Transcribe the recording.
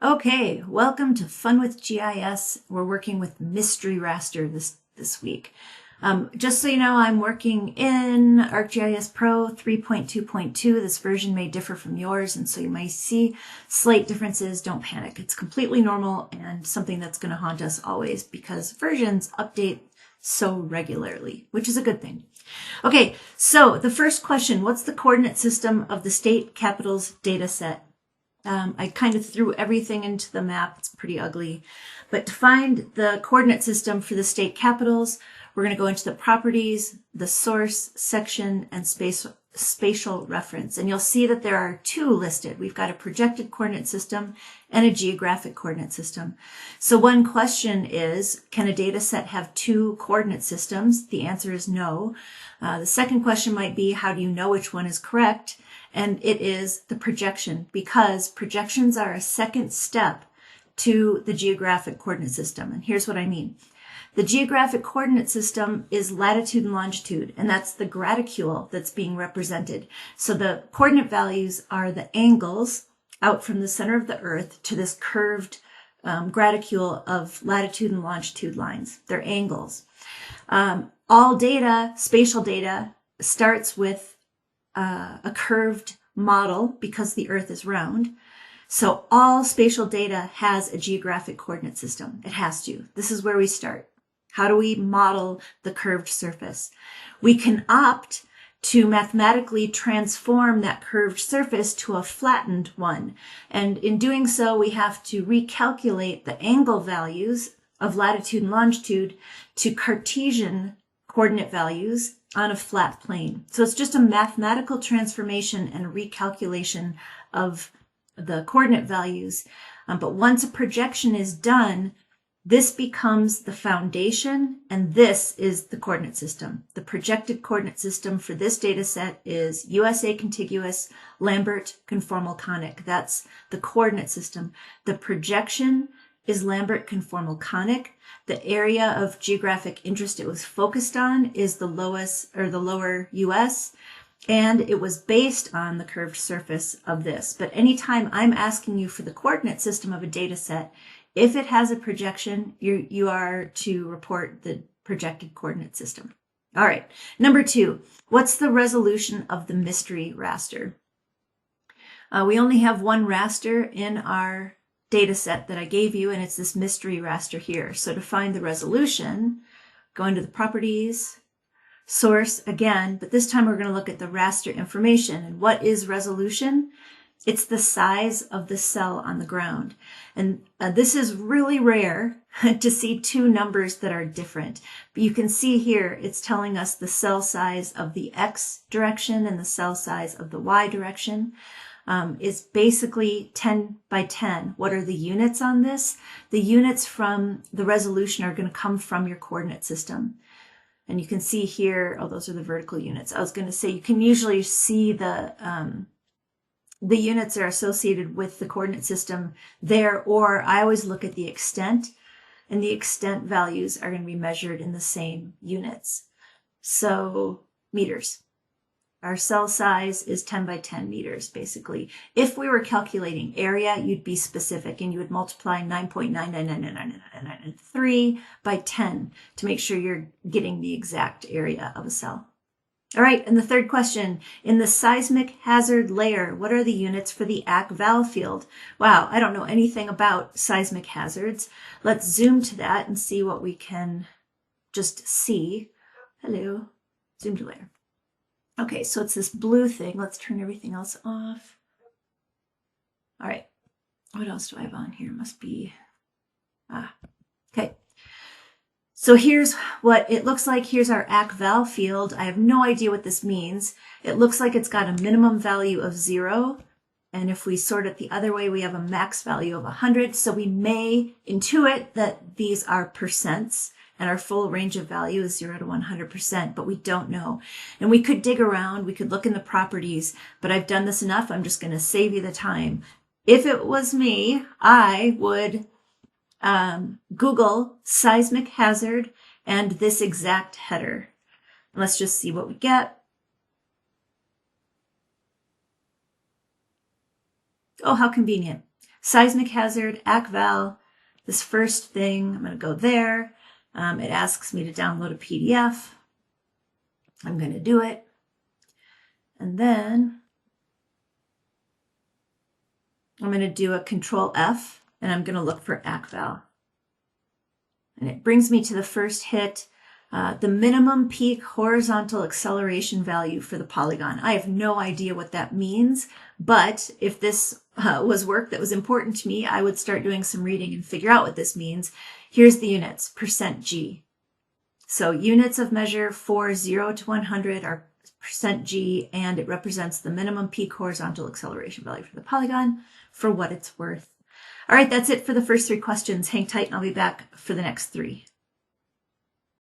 Okay, welcome to Fun with GIS. We're working with Mystery Raster this week. Just so you know, I'm working in ArcGIS Pro 3.2.2. This version may differ from yours, and so you might see slight differences. Don't panic. It's completely normal and something that's going to haunt us always because versions update so regularly, which is a good thing. Okay, so the first question, what's the coordinate system of the state capitals data set? I kind of threw everything into the map. It's pretty ugly. But to find the coordinate system for the state capitals, we're going to go into the properties, the source section, and spatial reference. And you'll see that there are two listed. We've got a projected coordinate system and a geographic coordinate system. So one question is, can a data set have two coordinate systems? The answer is no. The second question might be, how do you know which one is correct? And it is the projection, because projections are a second step to the geographic coordinate system. And here's what I mean. The geographic coordinate system is latitude and longitude, and that's the graticule that's being represented. So the coordinate values are the angles out from the center of the Earth to this curved graticule of latitude and longitude lines. They're angles. All data, spatial data, starts with a curved model because the Earth is round. So all spatial data has a geographic coordinate system. It has to. This is where we start. How do we model the curved surface? We can opt to mathematically transform that curved surface to a flattened one. And in doing so, we have to recalculate the angle values of latitude and longitude to Cartesian coordinate values on a flat plane. So it's just a mathematical transformation and recalculation of the coordinate values. But once a projection is done, this becomes the foundation, and this is the coordinate system. The projected coordinate system for this data set is USA contiguous, Lambert conformal conic. That's the coordinate system. The projection is Lambert conformal conic. The area of geographic interest it was focused on is the lower US, and it was based on the curved surface of this. But anytime I'm asking you for the coordinate system of a data set, if it has a projection, you are to report the projected coordinate system. All right, number 2, what's the resolution of the mystery raster? We only have one raster in our data set that I gave you, and it's this mystery raster here. So to find the resolution, go into the properties, source again, but this time we're going to look at the raster information. And what is resolution? It's the size of the cell on the ground. And this is really rare to see two numbers that are different. But you can see here, it's telling us the cell size of the X direction and the cell size of the Y direction. Is basically 10 by 10. What are the units on this? The units from the resolution are going to come from your coordinate system. And you can see here, oh, those are the vertical units. I was going to say you can usually see the units are associated with the coordinate system there, or I always look at the extent, and the extent values are going to be measured in the same units. So meters. Our cell size is 10 by 10 meters, basically. If we were calculating area, you'd be specific, and you would multiply 9.9999993 by 10 to make sure you're getting the exact area of a cell. All right, and the third question, in the seismic hazard layer, what are the units for the ArcGIS field? Wow, I don't know anything about seismic hazards. Let's zoom to that and see what we can just see. Hello, zoom to layer. Okay, so it's this blue thing. Let's turn everything else off. All right, what else do I have on here? Must be, okay. So here's what it looks like. Here's our ArcGIS field. I have no idea what this means. It looks like it's got a minimum value of 0. And if we sort it the other way, we have a max value of 100. So we may intuit that these are percents, and our full range of value is 0 to 100%, but we don't know. And we could dig around, we could look in the properties, but I've done this enough, I'm just going to save you the time. If it was me, I would Google seismic hazard and this exact header. Let's just see what we get. Oh, how convenient. seismic hazard, AcVal, this first thing, I'm going to go there. It asks me to download a PDF. I'm going to do it. And then I'm going to do a Control F, and I'm going to look for AcVal. And it brings me to the first hit, the minimum peak horizontal acceleration value for the polygon. I have no idea what that means, but if this was work that was important to me, I would start doing some reading and figure out what this means. Here's the units, %G. So units of measure for 0 to 100 are %G, and it represents the minimum peak horizontal acceleration value for the polygon for what it's worth. All right, that's it for the first 3 questions. Hang tight and I'll be back for the next 3.